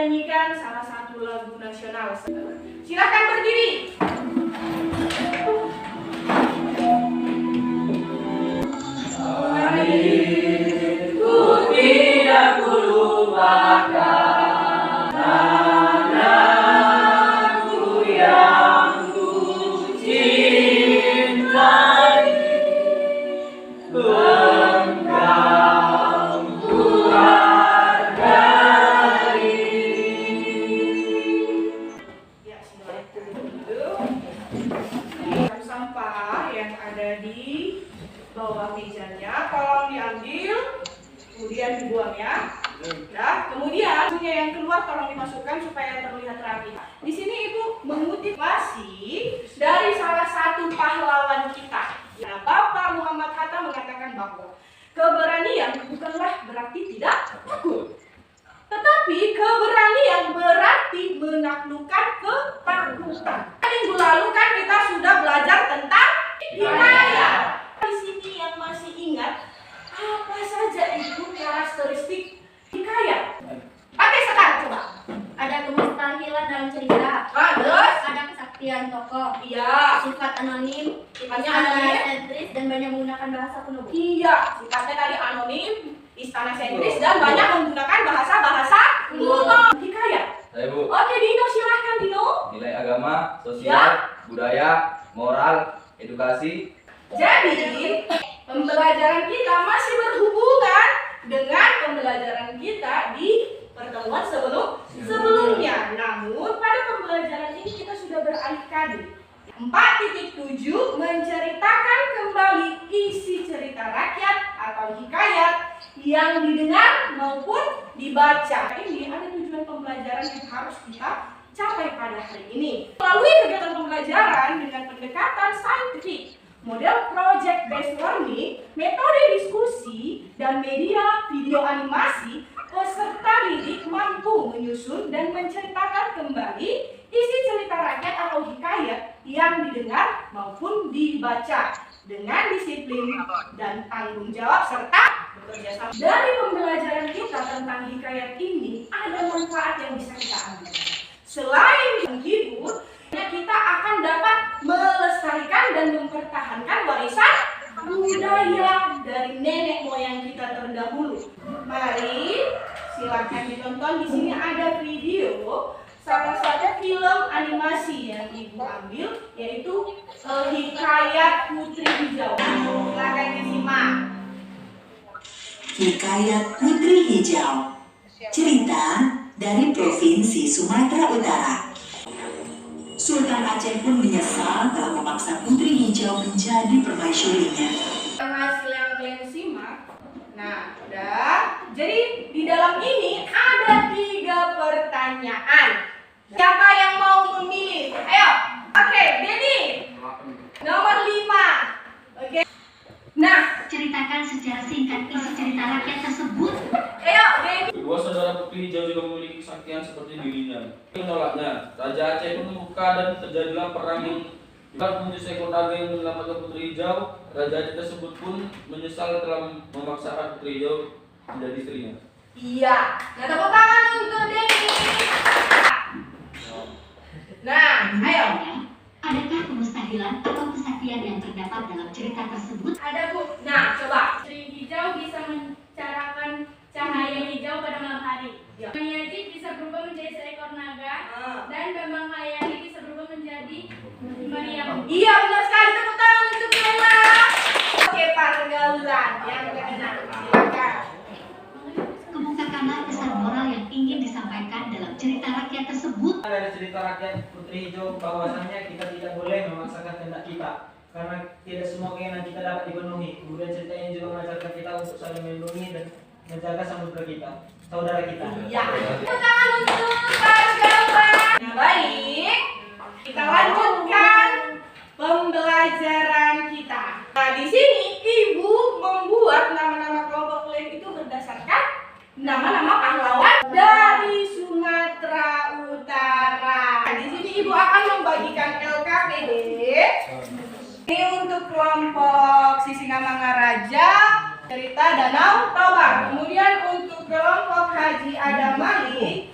menyanyikan salah satu lagu nasional. Silakan berdiri. Ku tidak kulupakan anakku yang ku cintai, engkau ku hargai. Ya, silakan dulu. Sampah yang ada di bawah mejanya tolong diambil, kemudian dibuang ya. Nah, kemudian bunyinya yang keluar tolong dimasukkan supaya terlihat rapi. Di sini Ibu mengutip masih dari salah satu pahlawan kita. Ya, Bapak Muhammad Hatta mengatakan bahwa keberanian bukanlah berarti tidak takut, tetapi keberanian berarti menaklukkan ketakutan. Minggu lalu kan kita sudah belajar tentang hikayat. Di sini yang masih ingat apa saja itu karakteristik hikayat? Pakai sekarang coba. Ada kemustahilan dalam cerita. Terus Ada kesaktian tokoh. iya, Sifat anonim. sifatnya Istana anonim. sentris dan banyak menggunakan bahasa kuno. Iya, sifatnya tadi anonim, istana sentris dan banyak menggunakan bahasa-bahasa kuno. Hikayat. Saya Bu, Oke Dino, silahkan Dino. nilai agama, sosial, Ya. budaya, moral, edukasi. Jadi, pembelajaran kita masih berhubungan dengan pembelajaran kita di pertemuan sebelumnya. Namun, pada pembelajaran ini kita sudah beralih kali. 4.7 menceritakan kembali isi cerita rakyat atau hikayat yang didengar maupun dibaca. Ini ada tujuan pembelajaran yang harus kita capai pada hari ini. Melalui kegiatan pembelajaran dengan pendekatan saintifik, model project based learning, metode diskusi, dan media video animasi, peserta didik mampu menyusun dan menceritakan kembali isi cerita rakyat atau hikayat yang didengar maupun dibaca dengan disiplin dan tanggung jawab serta bekerja sama. Dari pembelajaran kita tentang hikayat ini ada manfaat yang bisa kita ambil. Selain menghibur, kita akan dapat melestarikan dan mempertahankan warisan budaya dari nenek moyang kita terdahulu. Mari silakan ditonton. Di sini ada video salah satu film animasi yang Ibu ambil, yaitu Hikayat Putri Hijau. Silakan disimak. Hikayat Putri Hijau. Cerita dari Provinsi Sumatera Utara. Sultan Aceh pun menyesal telah memaksa Putri Hijau menjadi permaisurinya. Hasil yang kalian simak. Nah, udah. Jadi di dalam ini ada 3 pertanyaan. Siapa yang mau memilih? Ayo. Oke, Denny. Nomor 5. Oke. Nah, Ceritakan secara singkat isi cerita rakyat tersebut. ayo Denny. Kedua saudara Putri Hijau juga memiliki kesaktian seperti dirinya. Menolaknya, Raja Aceh pun membuka dan terjadilah perang yang menuju seekor naga yang menyelamatkan Putri Hijau. Raja Aceh tersebut pun menyesal telah memaksakan Putri Hijau menjadi istrinya. Iya. Nah, tepuk tangan untuk Denny. Nah, ayo. Adakah kemustahilan atau kesaktian yang terdapat dalam cerita tersebut? Ada Bu. Nah, coba. Putri Hijau bisa mencarakan cahaya hijau pada malam hari. Ya. Mayajik bisa berubah menjadi seekor naga Ah. dan Bambang Hayali bisa berubah menjadi Maryam. Iya, benar sekali. Tepuk tangan untuk Bella. Oke, pergaulan yang keenam. Silakan. Kemukakanlah pesan moral yang ingin disampaikan dalam cerita rakyat tersebut. Dari cerita rakyat Putri Hijau bahwasanya kita tidak boleh memaksakan kehendak kita karena tidak semua keinginan kita dapat dipenuhi. Kemudian cerita ini juga mengajarkan kita untuk saling melindungi dan menjaga saudara kita. Ya. Tepuk tangan untuk pergaulan. Nah, baik. Kita lanjutkan pembelajaran kita. Nah, di sini Ibu membuat nama-nama kelompok klan itu berdasarkan nama-nama pahlawan dari Sumatera Utara. Di sini Ibu akan membagikan LKPD. Ini untuk kelompok Sisingamangaraja, cerita Danau Toba. Kemudian untuk kelompok Haji Adam Malik,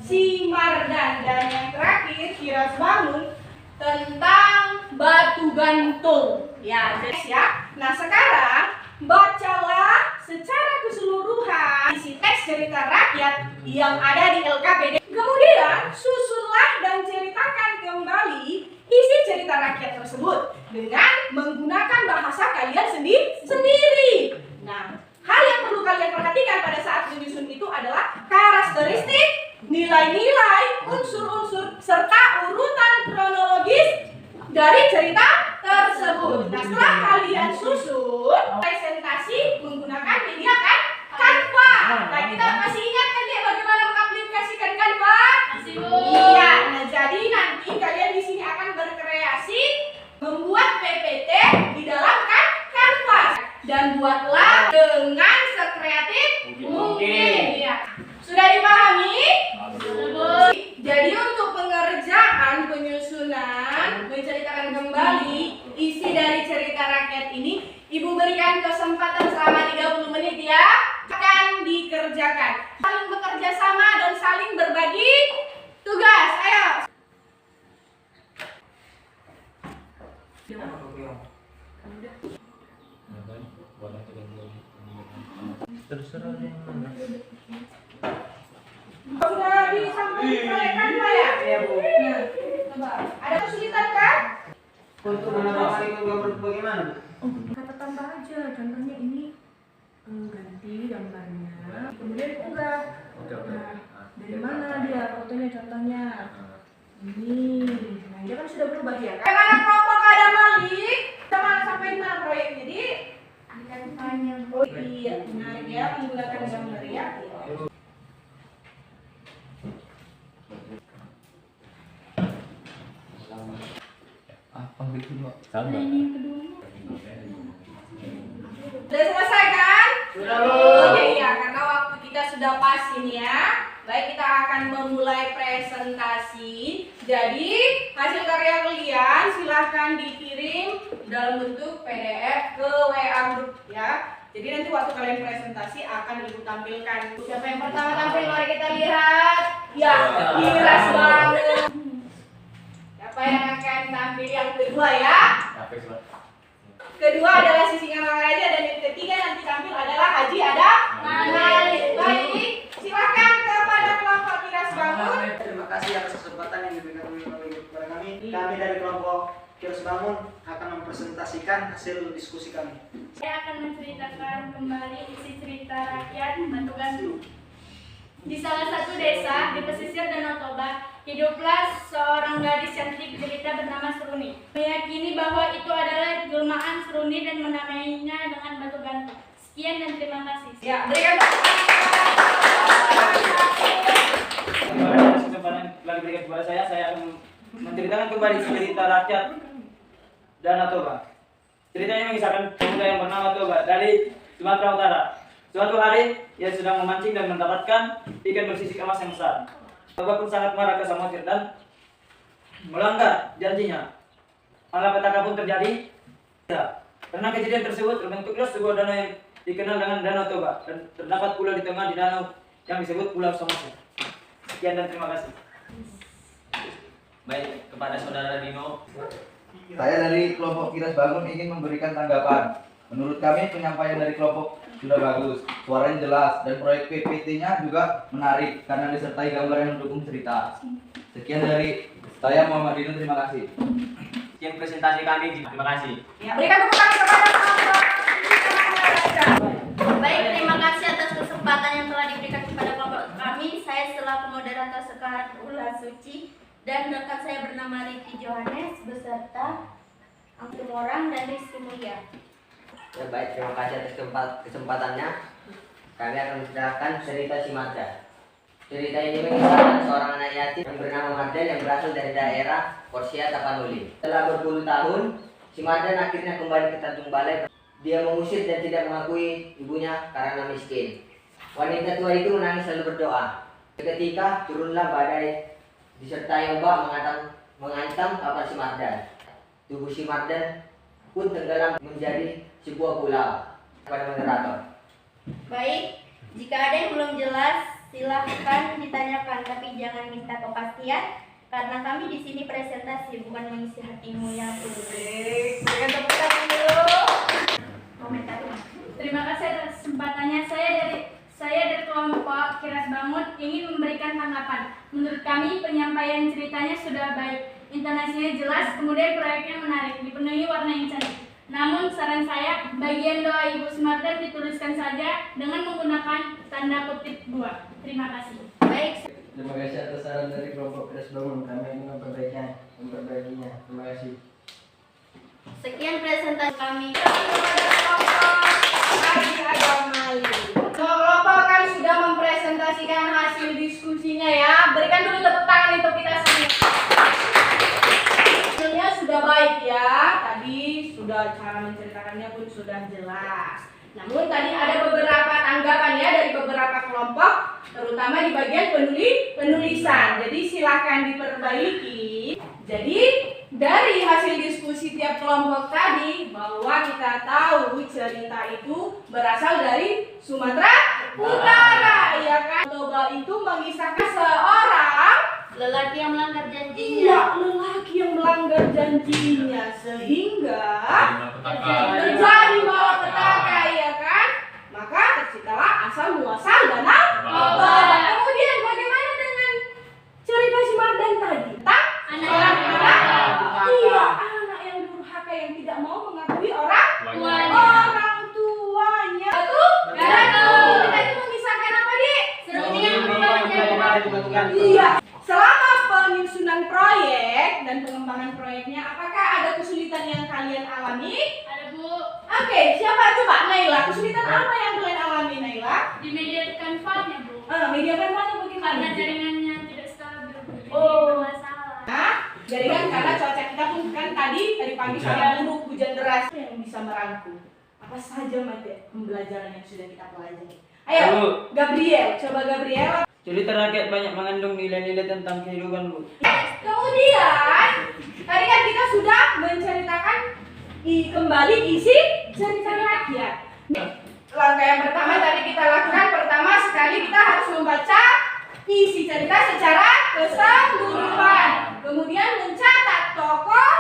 Si Mardan, dan yang terakhir Kiras Bangun tentang batu gantung. Ya, guys ya. Nah, sekarang bacalah secara keseluruhan isi teks cerita rakyat yang ada di LKPD. Kemudian susunlah dan ceritakan kembali isi cerita rakyat tersebut dengan menggunakan bahasa kalian sendiri. Nah, hal yang perlu kalian perhatikan pada saat menyusun itu adalah karakteristik, nilai-nilai, unsur-unsur, serta urutan kronologis dari cerita tersebut. Nah, setelah kalian susun presentasi menggunakan media kan Canva. Nah, kita masih ingat kan ya bagaimana mengaplikasikan Canva? Masih, Bu. Iya. Nah, jadi nanti kalian di sini akan berkreasi membuat PPT di dalam Canva dan buatlah dengan sekreatif mungkin. Ya. Sudah dipahami? Jadi untuk pengerjaan penyusunan menceritakan kembali isi dari cerita rakyat ini, Ibu berikan kesempatan selama 30 menit ya. Akan dikerjakan. Saling bekerja sama dan saling berbagi tugas. Ayo. Terserah yang mana. Sudah disampaikan oleh Canva ya? Iya, Bu. Nah, coba. Ada kesulitan kan? Untuk menambahkan gambar bagaimana, Bu? Kata tambah aja. Contohnya ini ganti gambarnya, kemudian unggah. Nah, dari mana dia fotonya contohnya? Ini. Nah, dia kan sudah berubah ya kan? Bagaimana kelompok ada Malik? Sama sampai mana proyek jadi? Oh iya, menarik ya menggunakan gambar ya. Sudah selesai kan? Sudah, Bu. Oke ya, karena waktu kita sudah pas ini ya. Baik, kita akan memulai presentasi. Jadi hasil karya kalian silahkan dikirim dalam bentuk PDF ke WA group ya. Jadi nanti waktu kalian presentasi akan Ibu tampilkan. Siapa yang pertama tampil? Mari kita lihat. Ya, Kiras banget. Siapa yang akan tampil yang kedua ya? Kedua adalah Sisinga Mangaraja dan yang ketiga nanti tampil adalah Haji Ada Malik. Baik, silakan kepada kelompok Kiras Bangun. Terima kasih atas kesempatan yang diberikan kepada kami. Kami dari kelompok Kiras Bangun akan mempresentasikan hasil diskusi kami. Saya akan menceritakan kembali isi cerita rakyat Batu Gantung. Di salah satu desa di pesisir Danau Toba, hiduplah seorang gadis cantik jelita bernama Seruni. Meyakini bahwa itu adalah jelmaan Seruni dan menamainya dengan Batu Gantung. Sekian dan terima kasih. Ya, berikan Kesempatan telah diberikan kepada saya akan menceritakan kembali cerita rakyat Danau Toba. Ceritanya mengisahkan pemuda yang bernama Toba dari Sumatera Utara. Suatu hari, ia sedang memancing dan mendapatkan ikan bersisik emas yang besar. Toba pun sangat marah ke Samosir dan melanggar janjinya. Malapetaka pun terjadi. Karena kejadian tersebut terbentuklah sebuah danau yang dikenal dengan Danau Toba dan terdapat pulau di tengah di danau yang disebut Pulau Samosir. Sekian dan terima kasih. Baik, kepada Saudara Dino. Saya dari kelompok Kiras Bangun ingin memberikan tanggapan. Menurut kami penyampaian dari kelompok sudah bagus, suaranya jelas, dan proyek PPT-nya juga menarik karena disertai gambar yang mendukung cerita. Sekian dari saya, Muhammad Dino, terima kasih. Sekian presentasi kami, terima kasih. Ya, berikan tepuk tangan kepada kelompok Baik, terima kasih atas kesempatan yang telah diberikan kepada kelompok kami. Saya selaku moderator Sekar Ulah Suci dan rekan saya bernama Riki Johannes beserta Angkum Orang dan Rizky Mulia. Ya baik, terima kasih atas kesempatannya. Kami akan menceritakan cerita si Mardan. Cerita ini mengisahkan seorang anak yatim yang bernama Mardan yang berasal dari daerah Porsia Tapanuli. Setelah berpuluh tahun, si Mardan akhirnya kembali ke Tanjung Balai. Dia mengusir dan tidak mengakui ibunya karena miskin. Wanita tua itu menangis lalu berdoa. Seketika turunlah badai disertai ombak mengancam kapal si Mardan. Tubuh si Mardan pun tenggelam menjadi sebuah pulau. Kepada moderator. Baik, jika ada yang belum jelas silahkan ditanyakan, tapi jangan minta kepastian karena kami di sini presentasi bukan mengisi hatimu yang tulus. Berikan tepuk tangan dulu. Komentar. Terima kasih atas kesempatannya. Saya dari kelompok Kiras Bangun ingin memberikan tanggapan. Menurut kami penyampaian ceritanya sudah baik, intonasinya jelas, kemudian proyeknya menarik, dipenuhi warna yang cantik. Namun saran saya, bagian doa Ibu Sumardan dituliskan saja dengan menggunakan tanda kutip 2. Terima kasih. Baik. Terima kasih atas saran dari kelompok Kiras Bangun. Kami ingin memperbaikinya. Terima kasih. Sekian presentasi kami. Semua kelompok kan sudah mempresentasikan hasil diskusinya ya. Berikan dulu tepuk tangan untuk kita semua. Hasilnya sudah baik ya. Tadi sudah cara menceritakannya pun sudah jelas. Namun tadi ada beberapa tanggapan ya dari beberapa kelompok, terutama di bagian penulisan. Jadi silakan diperbaiki. Jadi dari hasil diskusi tiap kelompok tadi bahwa kita tahu cerita itu berasal dari Sumatera Utara, ya kan? Toba itu mengisahkan seorang Lelaki yang melanggar janjinya. iya lelaki yang melanggar janjinya sehingga terjadi malapetaka, ya kan? Maka terciptalah asal muasal danau Toba. Kemudian bagaimana dengan cerita si Mardan tadi? Tentang anak-anak anak yang durhaka yang tidak mau mengakui orang tuanya. Betul? Kita itu mengisahkan apa, Dik? Iya. Selama penyusunan proyek dan pengembangan proyeknya, apakah ada kesulitan yang kalian alami? Ada Bu, Oke, siapa coba? Naila. Kesulitan apa yang kalian alami, Naila? di media Canva-nya Bu, Media kan mana bagaimana? karena jaringannya tidak stabil Bu. Oh. Masalah. Nah, jaringan karena cuaca kita pun kan tadi dari pagi sangat buruk, hujan deras. Yang bisa merangkum apa saja materi pembelajaran yang sudah kita pelajari. Ayo, Gabriel, coba Gabriel. Cerita rakyat banyak mengandung nilai-nilai tentang kehidupan, Bu. Kemudian, tadi kan kita sudah menceritakan kembali isi cerita rakyat. Langkah yang pertama tadi kita lakukan, pertama sekali kita harus membaca isi cerita secara keseluruhan. Kemudian mencatat tokoh,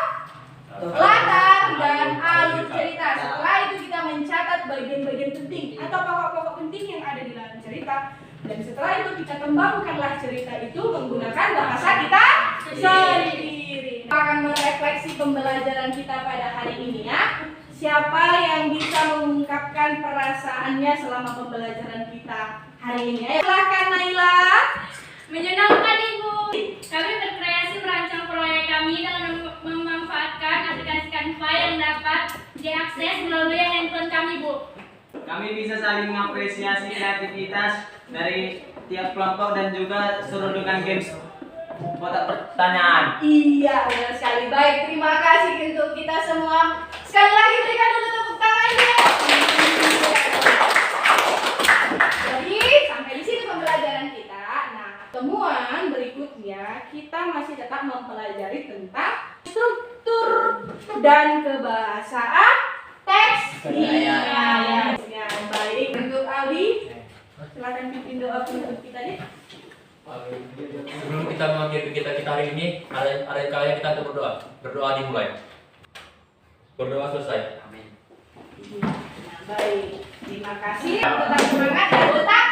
latar, dan alur cerita. Setelah itu kita mencatat bagian-bagian penting atau pokok-pokok penting yang ada di dalam cerita. Dan setelah itu kita kembangkanlah cerita itu menggunakan bahasa kita sendiri. Akan merefleksi pembelajaran kita pada hari ini ya. Siapa yang bisa mengungkapkan perasaannya selama pembelajaran kita hari ini? Ayo, silakan Naila. Menyenangkan Ibu. Kami berkreasi merancang proyek kami dengan memanfaatkan aplikasi Canva yang dapat diakses melalui handphone kami, Bu. Kami bisa saling mengapresiasi kreativitas dari tiap kelompok dan juga serudukan games kotak pertanyaan. Iya, benar sekali. Baik, terima kasih untuk kita semua. Sekali lagi berikan dulu tepuk tangannya. Jadi, sampai di sini pembelajaran kita. Nah, temuan berikutnya kita masih tetap mempelajari tentang struktur dan kebahasaan teks. Iya. Baik, untuk Aldi, silakan pimpin doa penutup kita deh. Sebelum kita mengakhiri kita hari ini, ada kalian kita untuk berdoa. Berdoa dimulai. Berdoa selesai. Amin. Baik, terima kasih. Tetap semangat dan tetap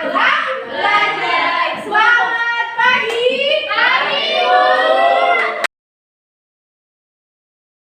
belajar. Selamat pagi.